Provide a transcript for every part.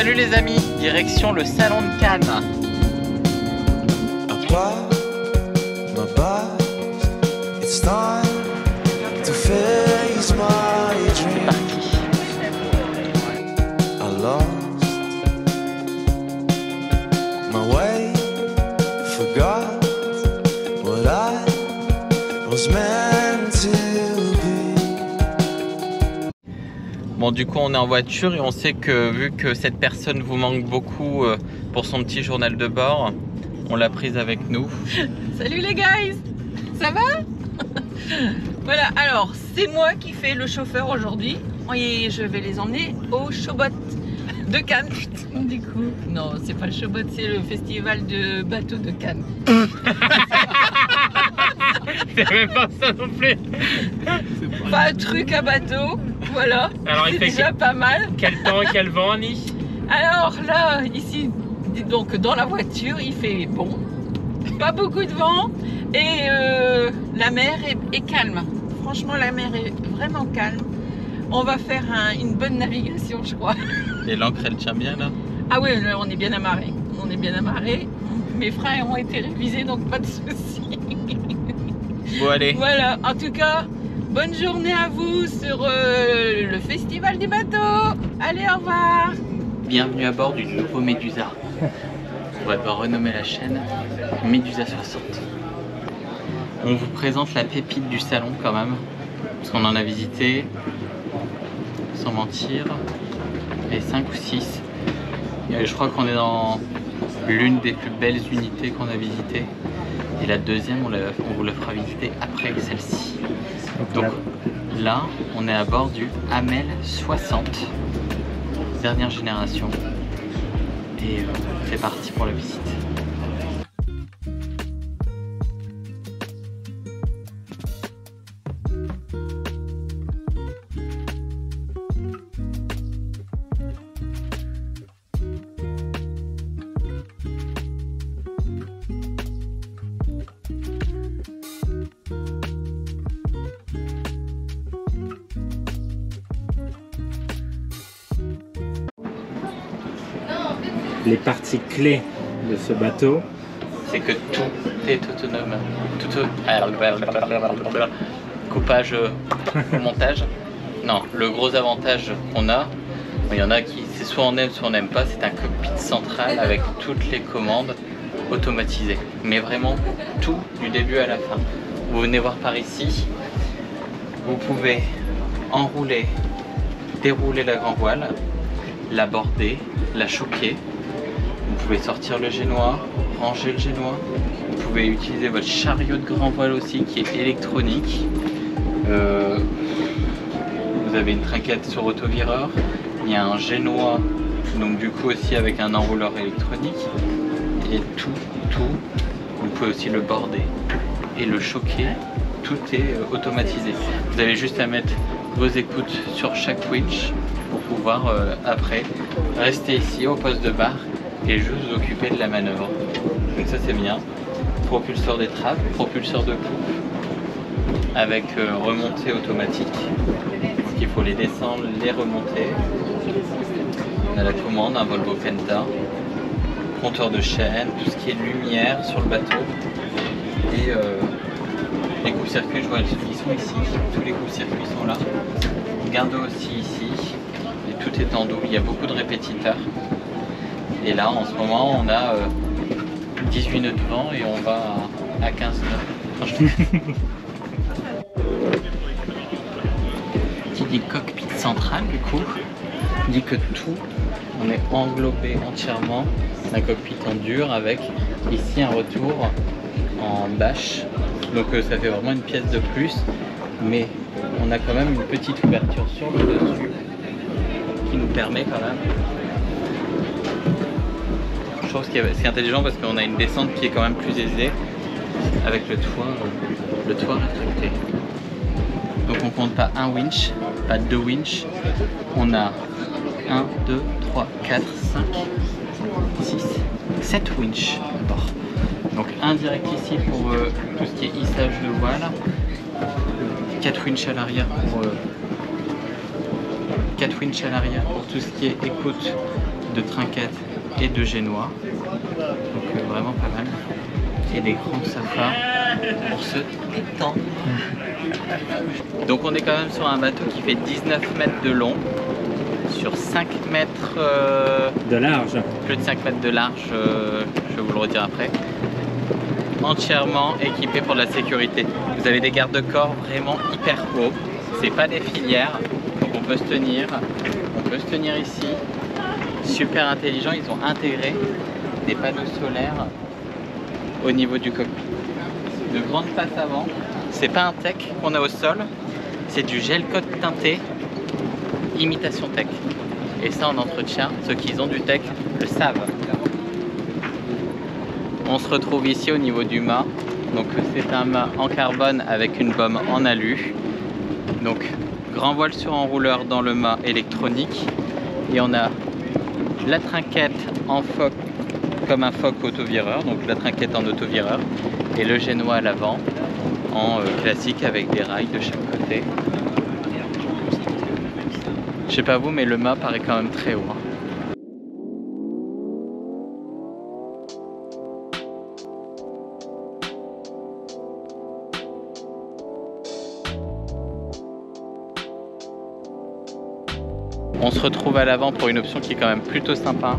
Salut les amis, direction le salon de Cannes. C'est parti. Bon, du coup on est en voiture et on sait que vu que cette personne vous manque beaucoup pour son petit journal de bord, on l'a prise avec nous. Salut les guys, ça va? Voilà, alors c'est moi qui fais le chauffeur aujourd'hui et je vais les emmener au Showboat de Cannes. Du coup, non, c'est pas le Showboat, c'est le festival de bateaux de Cannes. C'est même pas ça non plus. Pas un truc à bateau, voilà. C'est déjà pas mal. Quel temps et quel vent, Annie? Alors là, ici, donc dans la voiture, il fait bon, pas beaucoup de vent et la mer est calme. Franchement, la mer est vraiment calme. On va faire une bonne navigation, je crois. Et l'ancre, elle tient bien là? Ah oui, on est bien amarré. On est bien amarré. Mes freins ont été révisés, donc pas de soucis. Bon, allez. Voilà, en tout cas, bonne journée à vous sur le festival du bateau. Allez, au revoir. Bienvenue à bord du nouveau Médusa. On va devoir renommer la chaîne Médusa 60. On vous présente la pépite du salon quand même, parce qu'on en a visité, sans mentir, les 5 ou 6. Et je crois qu'on est dans l'une des plus belles unités qu'on a visitées. Et la deuxième, on vous la fera visiter après celle-ci. Donc là, on est à bord du Hamel 60, dernière génération. Et c'est parti pour la visite. Les parties clés de ce bateau, c'est que tout est autonome. Coupage au montage. Non, le gros avantage qu'on a, il y en a qui c'est soit on aime soit on n'aime pas, c'est un cockpit central avec toutes les commandes automatisées. Mais vraiment tout du début à la fin. Vous venez voir par ici, vous pouvez enrouler, dérouler la grand voile, la border, la choquer. Vous pouvez sortir le génois, ranger le génois. Vous pouvez utiliser votre chariot de grand voile aussi qui est électronique. Vous avez une trinquette sur autovireur. Il y a un génois, donc du coup aussi avec un enrouleur électronique. Et tout, vous pouvez aussi le border et le choquer. Tout est automatisé. Vous avez juste à mettre vos écoutes sur chaque winch pour pouvoir après rester ici au poste de barre et juste vous occuper de la manœuvre. Donc ça c'est bien. Propulseur d'étrave, propulseur de poupe avec remontée automatique. Donc il faut les descendre, les remonter. On a la commande, un Volvo Penta, compteur de chaîne, tout ce qui est lumière sur le bateau et les coups-circuits, je vois ils sont ici, tous les coups-circuits sont là. Guindeau aussi ici, et tout est en double, il y a beaucoup de répétiteurs. Et là en ce moment on a 18 nœuds de vent et on va à 15 nœuds. Qui dit cockpit central du coup, dit que tout, on est englobé entièrement d'un cockpit en dur avec ici un retour en bâche. Donc ça fait vraiment une pièce de plus, mais on a quand même une petite ouverture sur le dessus qui nous permet quand même. Je trouve que c'est intelligent parce qu'on a une descente qui est quand même plus aisée avec le toit rétracté. Donc on compte pas un winch, pas deux winch, on a 1, 2, 3, 4, 5, 6, 7 winch à bord. Donc un direct ici pour tout ce qui est hissage de voile, 4 winch à l'arrière pour 4 winch à l'arrière pour tout ce qui est écoute de trinquettes et de génois. Donc vraiment pas mal. Et des grands sofas pour se détendre. Donc on est quand même sur un bateau qui fait 19 mètres de long, sur 5 mètres de large. Plus de 5 mètres de large, je vais vous le redire après. Entièrement équipé pour la sécurité. Vous avez des garde-corps vraiment hyper hauts. C'est pas des filières, donc on peut se tenir ici. Super intelligent, ils ont intégré des panneaux solaires au niveau du cockpit. De grandes faces avant. C'est pas un tech qu'on a au sol, c'est du gel coat teinté imitation tech. Et ça en entretien, ceux qui ont du tech le savent. On se retrouve ici au niveau du mât. Donc c'est un mât en carbone avec une baume en alu. Donc grand voile sur enrouleur dans le mât électronique. Et on a la trinquette en phoque comme un phoque autovireur, donc la trinquette en autovireur. Et le génois à l'avant en classique avec des rails de chaque côté. Je sais pas vous, mais le mât paraît quand même très haut. On se retrouve à l'avant pour une option qui est quand même plutôt sympa.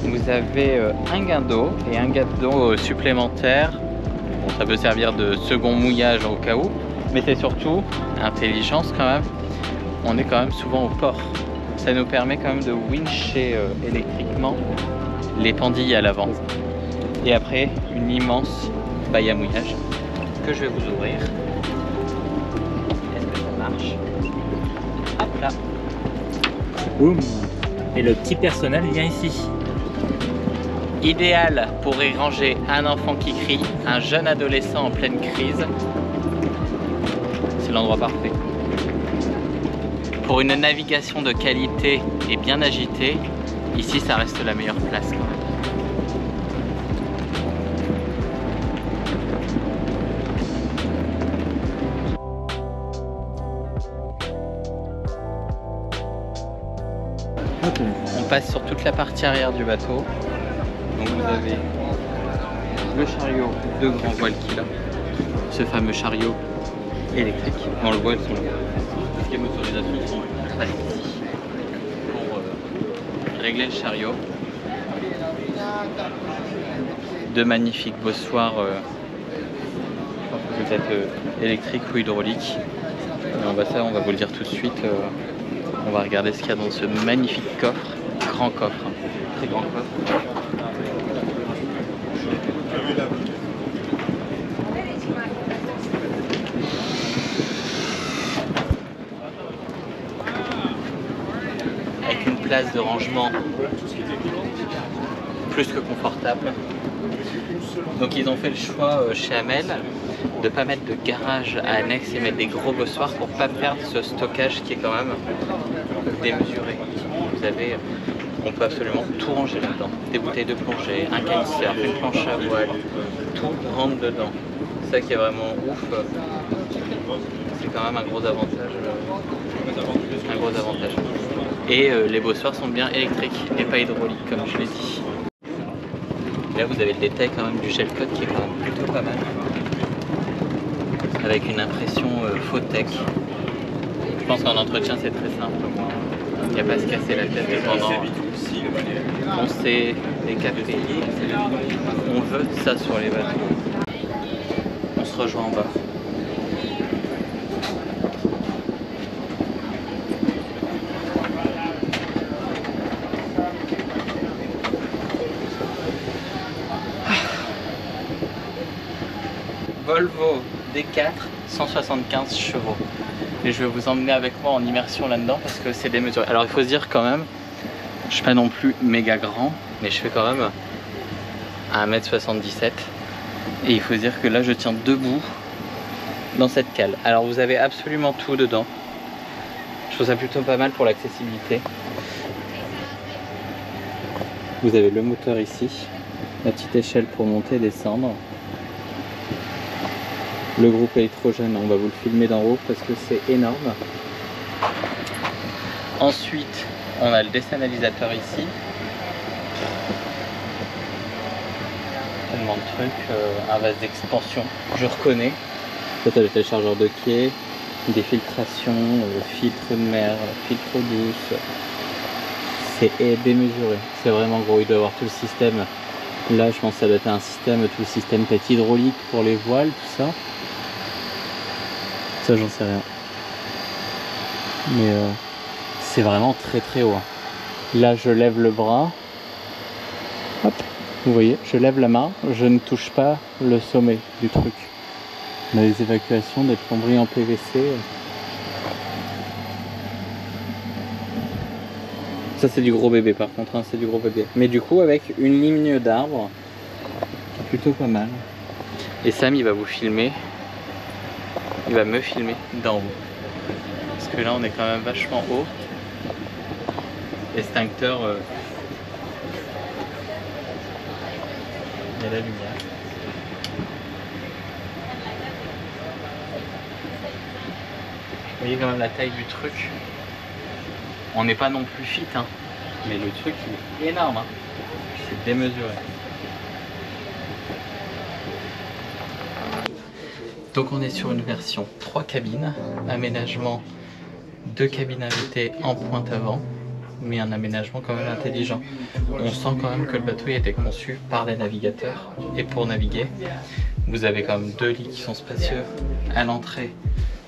Vous avez un guindeau et un guindeau supplémentaire. Bon, ça peut servir de second mouillage au cas où, mais c'est surtout intelligence quand même. On est quand même souvent au port. Ça nous permet quand même de wincher électriquement les pendilles à l'avant. Et après, une immense baille à mouillage que je vais vous ouvrir. Est-ce que ça marche? Hop là. Boum. Et le petit personnel vient ici. Idéal pour y ranger un enfant qui crie, un jeune adolescent en pleine crise. C'est l'endroit parfait. Pour une navigation de qualité et bien agitée, ici ça reste la meilleure place quand même. Okay. On passe sur toute la partie arrière du bateau. Donc vous avez le chariot de grand voile qu'il a, ce fameux chariot électrique. On le voit, elles sont là. Les motorisations sont pas ici pour régler le chariot. De magnifiques bossoirs, peut-être électriques ou hydrauliques. Ça, on va vous le dire tout de suite. On va regarder ce qu'il y a dans ce magnifique coffre, grand coffre, très grand coffre. Avec une place de rangement plus que confortable. Donc ils ont fait le choix chez Hamel de ne pas mettre de garage à annexe et mettre des gros bossoirs pour ne pas perdre ce stockage qui est quand même démesuré. Vous avez, on peut absolument tout ranger là-dedans. Des bouteilles de plongée, un kitesurf, une planche à voile, tout rentre dedans. C'est ça qui est vraiment ouf. C'est quand même un gros avantage. Et les bossoirs sont bien électriques et pas hydrauliques comme je l'ai dit. Là vous avez le détail quand même du gel coat qui est quand même plutôt pas mal. Avec une impression Photech. Je pense qu'en entretien c'est très simple. Il n'y a pas à se casser la tête pendant. On sait les cafés. On veut ça sur les bateaux. On se rejoint en bas. Volvo D4 175 chevaux. Et je vais vous emmener avec moi en immersion là-dedans parce que c'est démesuré. Alors il faut se dire quand même, je suis pas non plus méga grand, mais je fais quand même 1m77. Et il faut se dire que là je tiens debout dans cette cale. Alors vous avez absolument tout dedans. Je trouve ça plutôt pas mal pour l'accessibilité. Vous avez le moteur ici, la petite échelle pour monter et descendre. Le groupe électrogène, on va vous le filmer d'en haut parce que c'est énorme. Ensuite, on a le désanalisateur ici. tellement de trucs. Un vase d'expansion, je reconnais. Là, t'as le téléchargeur de quai, des filtrations, filtre de mer, filtre douce. C'est démesuré, c'est vraiment gros. Il doit y avoir tout le système. Là, je pense que ça doit être un système, tout le système peut-être hydraulique pour les voiles, tout ça. Ça, j'en sais rien. Mais c'est vraiment très très haut. Là, je lève le bras. Hop, vous voyez, je lève la main, je ne touche pas le sommet du truc. On a des évacuations, des plomberies en PVC. Ça c'est du gros bébé par contre, hein, c'est du gros bébé. Mais du coup avec une ligne d'arbres, plutôt pas mal. Et Sam il va vous filmer, il va me filmer d'en haut. Parce que là on est quand même vachement haut. Extincteur, il y a la lumière. Vous voyez quand même la taille du truc. On n'est pas non plus fit, hein, mais le truc il est énorme, hein. C'est démesuré. Donc on est sur une version 3 cabines, aménagement 2 cabines invitées en pointe avant, mais un aménagement quand même intelligent. On sent quand même que le bateau a été conçu par des navigateurs et pour naviguer. Vous avez quand même 2 lits qui sont spacieux à l'entrée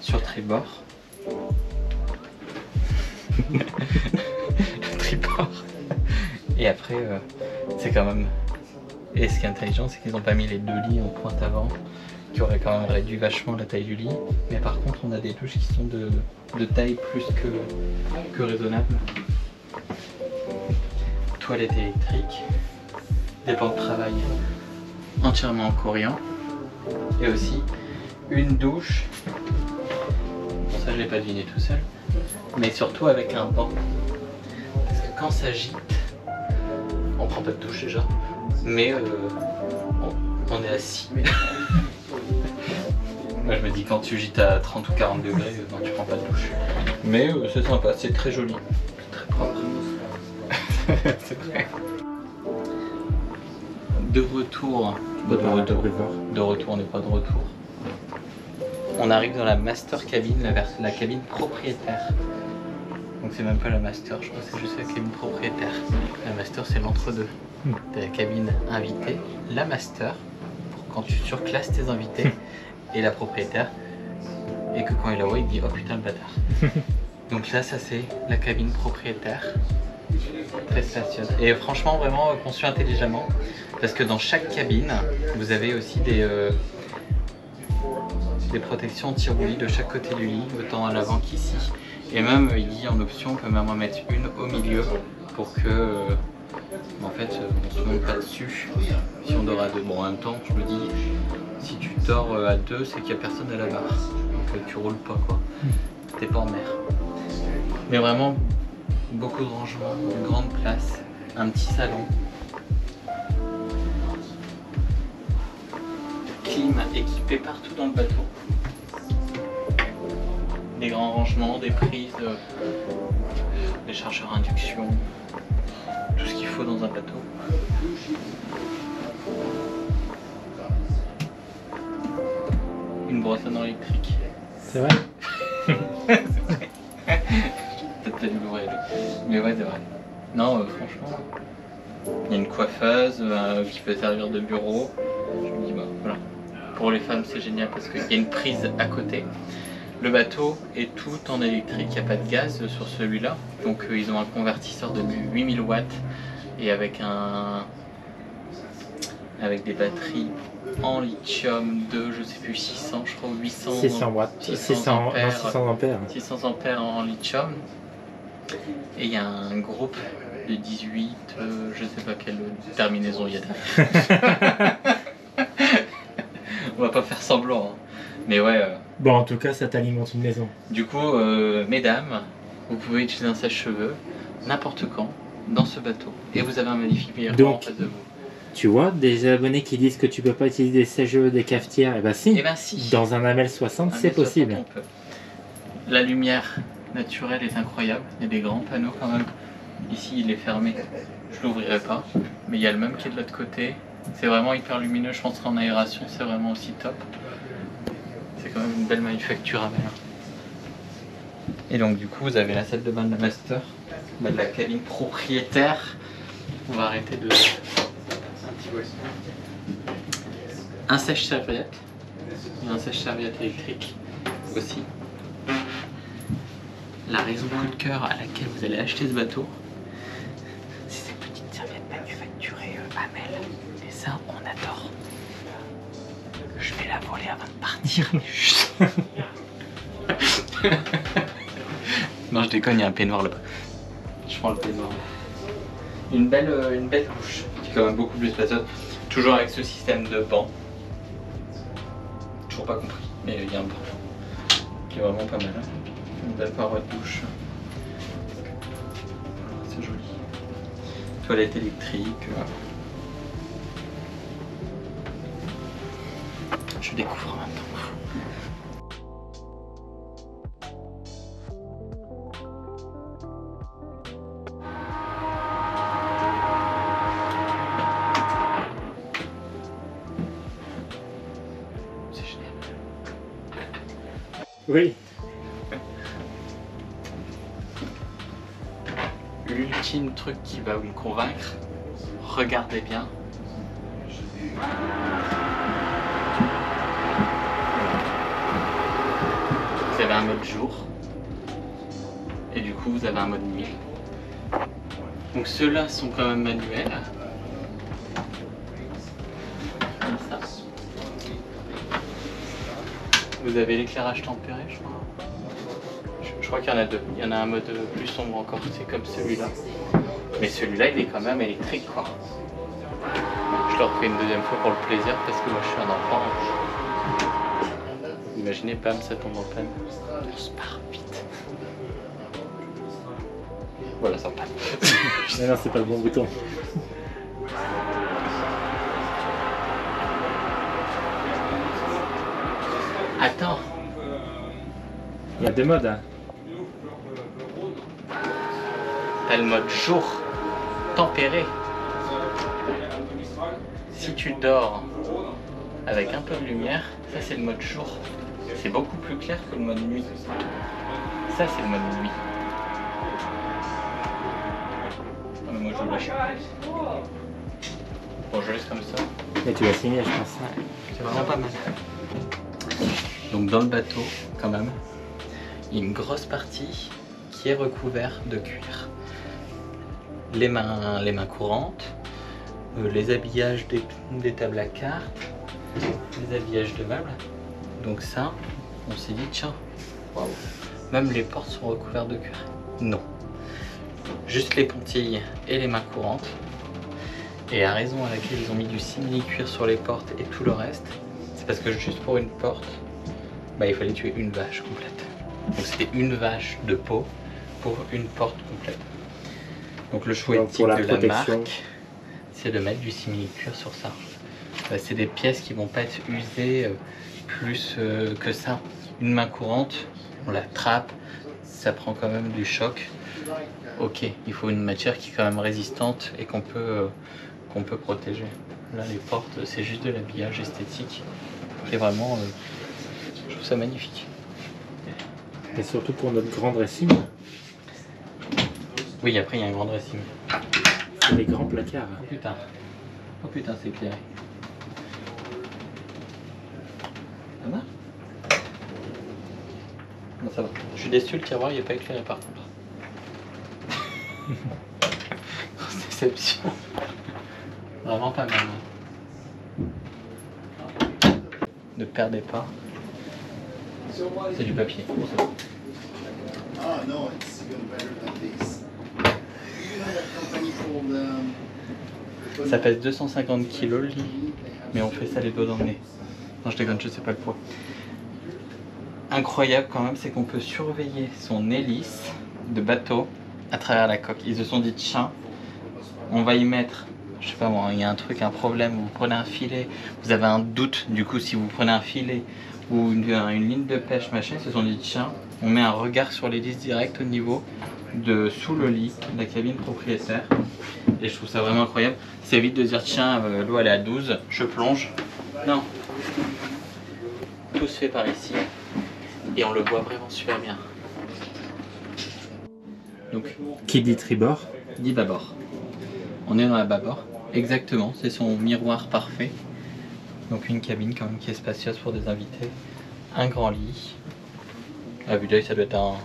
sur tribord. Le tribord. Et après c'est quand même, et ce qui est intelligent c'est qu'ils n'ont pas mis les 2 lits en pointe avant qui auraient quand même réduit vachement la taille du lit, mais par contre on a des douches qui sont de taille plus que raisonnable. Toilette électrique, des bancs de travail entièrement en corian et aussi une douche, bon ça je l'ai pas deviné tout seul, mais surtout avec un banc, parce que quand ça gîte, on prend pas de douche déjà, mais on est assis. Moi je me dis quand tu gîtes à 30 ou 40 degrés, non, tu prends pas de douche. Mais c'est sympa, c'est très joli, c'est très propre. C'est vrai. De retour, de retour, on n'est pas de retour. On arrive dans la master cabine, la cabine propriétaire. Donc c'est même pas la master, je crois que c'est juste la cabine propriétaire. La master c'est l'entre-deux. T'as la cabine invitée, la master, pour quand tu surclasses tes invités, et la propriétaire. Et que quand il la voit, il dit oh putain le bâtard. Donc là ça c'est la cabine propriétaire. Très spacieuse. Et franchement vraiment conçu intelligemment. Parce que dans chaque cabine, vous avez aussi des protections anti-roulis de chaque côté du lit, autant à l'avant qu'ici. Et même il dit en option, on peut même en mettre une au milieu pour que en fait on se monte pas dessus si on dort à deux. Bon en même temps je me dis si tu dors à deux c'est qu'il n'y a personne à la barre. Donc tu roules pas quoi. T'es pas en mer. Mais vraiment beaucoup de rangement, une grande place, un petit salon. Clim équipé partout dans le bateau. Des grands rangements, des prises, des chargeurs induction, tout ce qu'il faut dans un bateau. Une brosse à dents électrique. C'est vrai. Peut-être pas dû l'ouvrir. Mais ouais, c'est vrai. Non, franchement, il y a une coiffeuse qui peut servir de bureau. Je me dis, bah voilà. Pour les femmes, c'est génial parce qu'il y a une prise à côté. Le bateau est tout en électrique, il n'y a pas de gaz sur celui-là. Donc ils ont un convertisseur de 8000 watts et avec des batteries en lithium de, je sais plus, 600, je crois, 800 600 watts, 600 ampères. 600 ampères en lithium. Et il y a un groupe de 18, je sais pas quelle terminaison il y a. On va pas faire semblant, hein. Mais ouais. Bon, en tout cas, ça t'alimente une maison. Du coup, mesdames, vous pouvez utiliser un sèche-cheveux n'importe quand dans ce bateau. Et vous avez un magnifique miroir en face de vous. Tu vois, des abonnés qui disent que tu peux pas utiliser des sèche-cheveux, des cafetières, et ben si. Eh ben si. Dans un AML 60, c'est possible. On peut. La lumière naturelle est incroyable. Il y a des grands panneaux quand même. Ici, il est fermé. Je l'ouvrirai pas. Mais il y a le même qui est de l'autre côté. C'est vraiment hyper lumineux, je pense qu'en aération c'est vraiment aussi top. C'est quand même une belle manufacture à verre. Et donc du coup vous avez la salle de bain de la master, de la cabine propriétaire. On va arrêter de... Un sèche-serviette. Et un sèche-serviette électrique aussi. La raison coup de cœur à laquelle vous allez acheter ce bateau, c'est ces petites serviettes manufacturées Amel. Et ça, on adore. Je vais la voler avant de partir. Non, je déconne, il y a un peignoir là-bas. Je prends le peignoir. Une belle douche, qui est quand même beaucoup plus spacieuse. Toujours avec ce système de banc. Toujours pas compris, mais il y a un banc qui est vraiment pas mal. Une belle paroi de douche. C'est joli. Toilette électrique. Je découvre en même temps. C'est génial. Oui. L'ultime truc qui va vous convaincre, regardez bien. Vous avez un mode jour et du coup vous avez un mode nuit. Donc ceux-là sont quand même manuels. Comme ça. Vous avez l'éclairage tempéré, je crois. Je crois qu'il y en a deux. Il y en a un mode plus sombre encore, c'est comme celui-là. Mais celui-là, il est quand même électrique, quoi. Je le refais une deuxième fois pour le plaisir parce que moi je suis un enfant. Imaginez, bam, ça tombe en panne. On se part vite. Voilà, ça panne. Mais non, c'est pas le bon bouton. Attends. Il y a deux modes. Hein. T'as le mode jour, tempéré. Si tu dors avec un peu de lumière, ça c'est le mode jour. C'est beaucoup plus clair que le mode nuit. Ça c'est le mode nuit. Ah, mais moi je le lâche. Bon, je laisse comme ça. Mais tu vas signer, je pense. Ouais, c'est vraiment pas mal. Donc dans le bateau, quand même, il y a une grosse partie qui est recouverte de cuir. Les mains courantes, les habillages des tables à cartes, les habillages de meubles. Donc ça, on s'est dit tiens, waouh, même les portes sont recouvertes de cuir. Non, juste les pontilles et les mains courantes. Et la raison à laquelle ils ont mis du simili-cuir sur les portes et tout le reste, c'est parce que juste pour une porte, bah, il fallait tuer une vache complète. Donc c'était une vache de peau pour une porte complète. Donc le choix éthique de la marque, c'est de mettre du simili-cuir sur ça. C'est des pièces qui vont pas être usées plus que ça. Une main courante, on la trappe, ça prend quand même du choc. Ok, il faut une matière qui est quand même résistante et qu'on peut protéger. Là les portes, c'est juste de l'habillage esthétique. C'est vraiment, je trouve ça magnifique. Et surtout pour notre grand dressing. Oui, après il y a un grand dressing. C'est des grands placards. Oh putain, c'est éclairé. Ça va? Non, ça va. Je suis déçu, le tiroir il n'est pas éclairé par contre. Déception. Vraiment pas mal. Ne perdez pas. C'est du papier. C'est bon. Oh no, it's even better than this. You had a company called Ça pèse 250 kg le lit, mais on fait ça les doigts dans le nez. Non, je déconne, je sais pas le poids. Incroyable quand même, c'est qu'on peut surveiller son hélice de bateau à travers la coque. Ils se sont dit tiens, on va y mettre, je sais pas moi, il y a un truc, un problème, vous prenez un filet, vous avez un doute, du coup si vous prenez un filet ou une ligne de pêche machin, ils se sont dit tiens, on met un regard sur l'hélice direct au niveau de sous le lit, de la cabine propriétaire, Et je trouve ça vraiment incroyable. Ça évite de dire tiens, l'eau elle est à 12, je plonge. Non. Tout se fait par ici. Et on le voit vraiment super bien. Donc, Qui dit tribord? dit bâbord. On est dans la bâbord. Exactement, c'est son miroir parfait. Donc une cabine quand même qui est spacieuse pour des invités. Un grand lit. À vue d'œil, ça doit être un...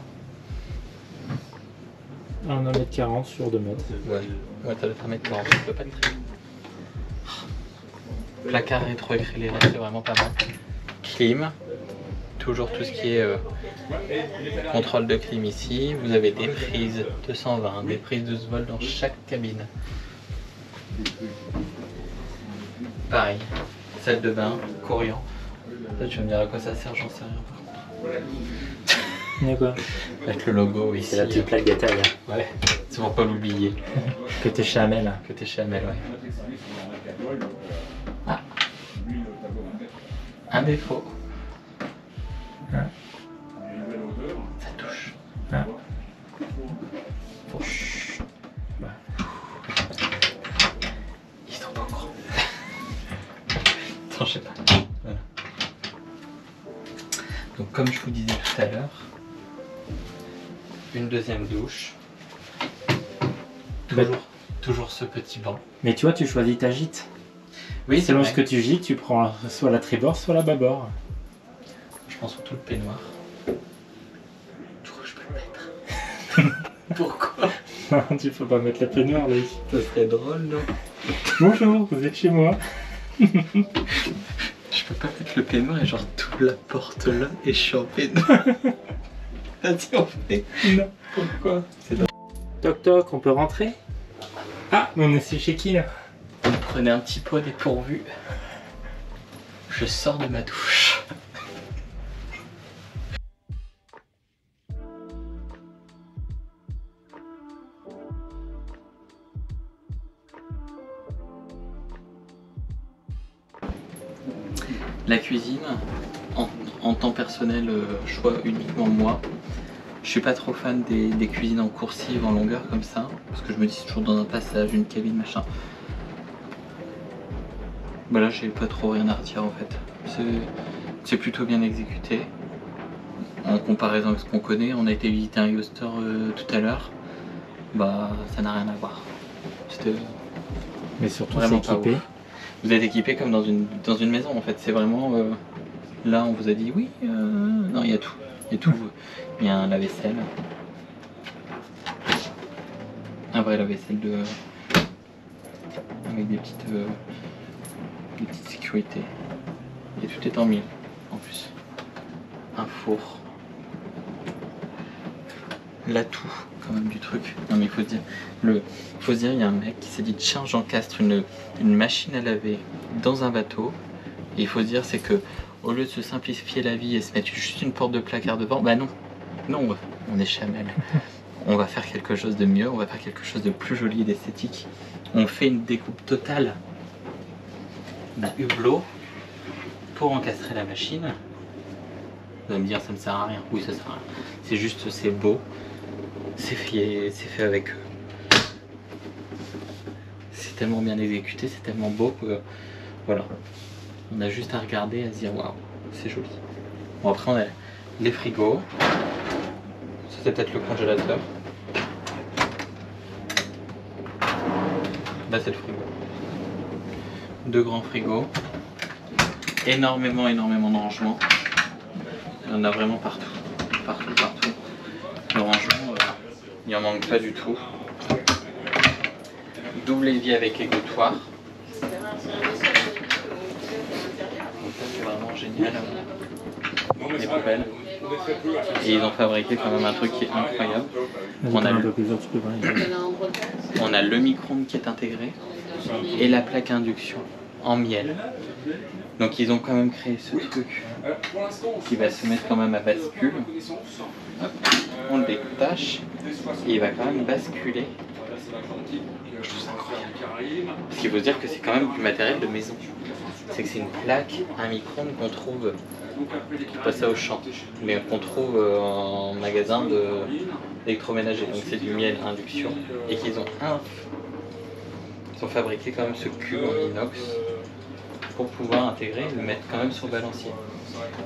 1m40 sur 2 mètres. Ouais, ça doit être 1m40, ça peut pas être très... Placard rétro-éclairé, c'est vraiment pas mal. Clim. Toujours tout ce qui est contrôle de clim ici. Vous avez des prises 220, des prises 12 volts dans chaque cabine. Pareil, salle de bain, Corian. Là, tu vas me dire à quoi ça sert, j'en sais rien. D'accord. Avec le logo ici. C'est la petite plaque détail. Ouais, c'est pour pas l'oublier. Que t'es chez Amel. Que t'es chez Amel, ouais. Ah. Un défaut. Ah. Ça touche. Ah. Bon, chut. Bah. Ils sont pas au courant. Attends, je sais pas. Voilà. Donc comme je vous disais tout à l'heure, une deuxième douche. Toujours ce petit banc. Mais tu vois, tu choisis ta gîte. Oui, c'est Selon vrai. ce que tu gîtes, tu prends soit la tribord, soit la bâbord. Je pense surtout le peignoir. Du coup, je peux le mettre. Pourquoi? Non, tu peux pas mettre la peignoir, là. Ça serait drôle, non? Bonjour, vous êtes chez moi. Je peux pas mettre le peignoir et genre toute la porte là et je suis en peignoir. Vas-y, on fait. Non. Pourquoi? C'est Toc toc, on peut rentrer? Ah, mais on est chez qui là? Vous prenez un petit pot dépourvu. Je sors de ma douche. La cuisine, en temps personnel, choix uniquement moi. Je suis pas trop fan des cuisines en coursive, en longueur comme ça, parce que je me dis c'est toujours dans un passage, une cabine, machin. Bah là j'ai pas trop rien à retirer en fait. C'est plutôt bien exécuté. En comparaison avec ce qu'on connaît, on a été visiter un Yoaster tout à l'heure. Bah ça n'a rien à voir. C'était Mais surtout, c'est vraiment pas équipé. ouf. Vous êtes équipé comme dans une maison en fait. C'est vraiment... là on vous a dit oui, non il y a tout. Il y a tout. Il y a un lave-vaisselle. Un vrai lave-vaisselle avec des petites sécurités. Et tout est en mille en plus. Un four. L'atout quand même du truc. Non mais il faut se dire, il y a un mec qui s'est dit tiens j'encastre une machine à laver dans un bateau. Et il faut se dire c'est que au lieu de se simplifier la vie et se mettre juste une porte de placard devant, bah non, on est chez Amel. On va faire quelque chose de mieux, on va faire quelque chose de plus joli et d'esthétique. On fait une découpe totale d'un hublot pour encastrer la machine. Vous allez me dire ça ne sert à rien. Oui ça sert à rien. C'est juste c'est beau. C'est fait avec eux. C'est tellement bien exécuté, c'est tellement beau que voilà. On a juste à regarder et à se dire waouh, c'est joli. Bon après on a les frigos. Ça c'est peut-être le congélateur. Là c'est le frigo. Deux grands frigos. Énormément de rangements. Il y en a vraiment partout. Partout. Le rangement, il en manque pas du tout. Double évier avec égouttoir. Donc ça c'est vraiment génial. Les poubelles. Et ils ont fabriqué quand même un truc qui est incroyable. On a le micro-ondes qui est intégré et la plaque induction en miel. Donc ils ont quand même créé ce truc qui va se mettre quand même à bascule. Hop, on le détache et il va quand même basculer. Je trouve ça incroyable. Parce qu'il faut se dire que c'est quand même du matériel de maison. C'est que c'est une plaque, un micro-ondes qu'on trouve, pas ça au champ, mais qu'on trouve en magasin d'électroménager. Donc c'est du miel induction et qu'ils ont Ils ont fabriqué quand même ce cube en inox pour pouvoir intégrer et le mettre quand même sur balancier.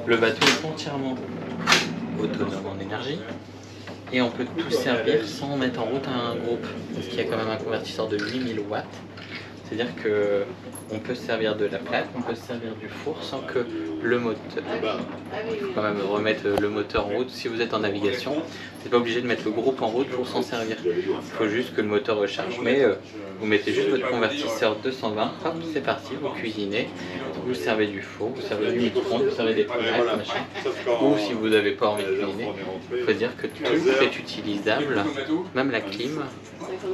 Le bateau est entièrement autonome en énergie et on peut tout servir sans mettre en route un groupe parce qu'il y a quand même un convertisseur de 8000 watts. C'est-à-dire que on peut se servir de la plaque, on peut se servir du four sans que le moteur... Il faut quand même remettre le moteur en route si vous êtes en navigation. Vous n'êtes pas obligé de mettre le groupe en route pour s'en servir. Il faut juste que le moteur recharge, mais vous mettez juste votre convertisseur 220, hop, c'est parti, vous cuisinez, vous servez du four, vous servez du micro-ondes, vous servez des tomates, machin. Ou si vous n'avez pas envie de cuisiner, il faut dire que tout est utilisable, même la clim,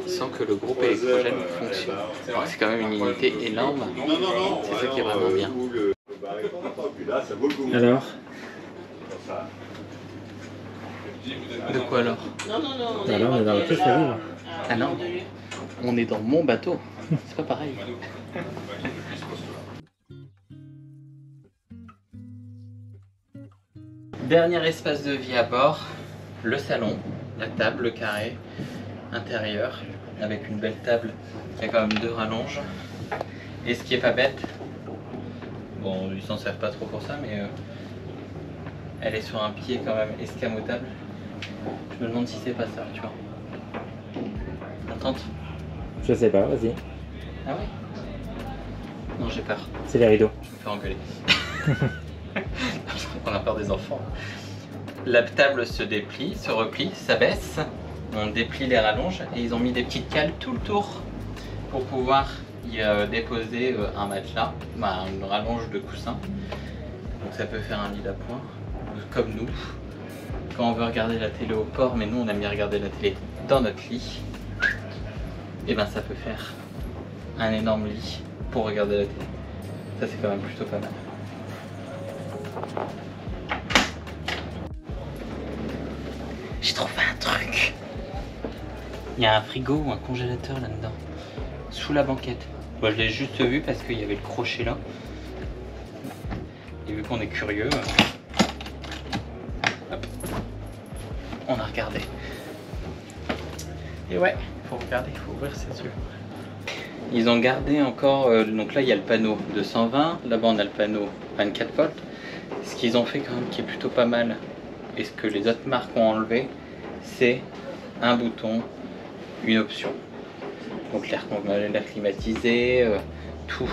sans que le groupe électrogène fonctionne. C'est quand même une unité énorme, c'est ça qui est vraiment bien. Alors? De quoi alors? Alors, on est dans le pièce à vivre. Ah non, on est dans mon bateau, c'est pas pareil. Dernier espace de vie à bord, le salon, la table, le carré intérieur, avec une belle table qui a quand même 2 rallonges. Et ce qui est pas bête, bon ils s'en servent pas trop pour ça, mais elle est sur un pied quand même escamotable. Je me demande si c'est pas ça, tu vois. On tente? Je sais pas, vas-y. Ah oui? Non, j'ai peur. C'est les rideaux. Je me fais engueuler. On a peur des enfants. La table se déplie, se replie, s'abaisse. On déplie les rallonges et ils ont mis des petites cales tout le tour pour pouvoir y déposer un matelas, une rallonge de coussin. Donc ça peut faire un lit d'appoint, comme nous. Quand on veut regarder la télé au port, mais nous on aime bien regarder la télé dans notre lit, et ben ça peut faire un énorme lit pour regarder la télé. Ça c'est quand même plutôt pas mal. J'ai trouvé un truc. Il y a un frigo ou un congélateur là-dedans, sous la banquette. Moi je l'ai juste vu parce qu'il y avait le crochet là. Et vu qu'on est curieux, hop, on a regardé. Et ouais, il faut regarder, il faut ouvrir ses yeux. Ils ont gardé encore, donc là il y a le panneau de 120, là-bas on a le panneau 24 volts. Ce qu'ils ont fait quand même qui est plutôt pas mal, et ce que les autres marques ont enlevé, c'est un bouton, une option. Donc l'air climatisé, tout,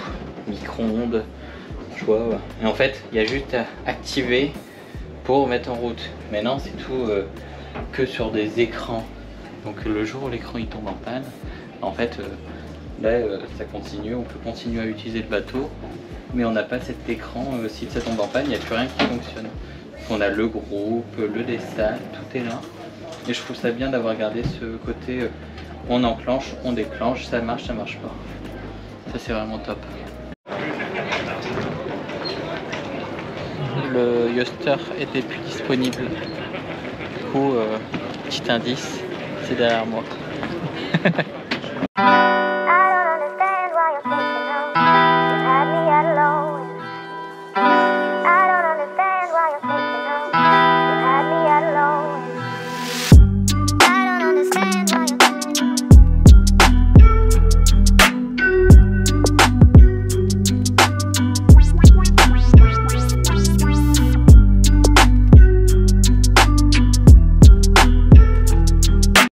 micro-ondes, je vois. Et en fait, il y a juste à activer pour mettre en route. Maintenant, c'est tout que sur des écrans. Donc le jour où l'écran il tombe en panne, en fait, là, ça continue. On peut continuer à utiliser le bateau, mais on n'a pas cet écran. Si ça tombe en panne, il n'y a plus rien qui fonctionne. On a le groupe, le dessal, tout est là. Et je trouve ça bien d'avoir gardé ce côté, on enclenche, on déclenche, ça marche pas. Ça c'est vraiment top. Le Yoster était plus disponible. Du coup, petit indice, c'est derrière moi.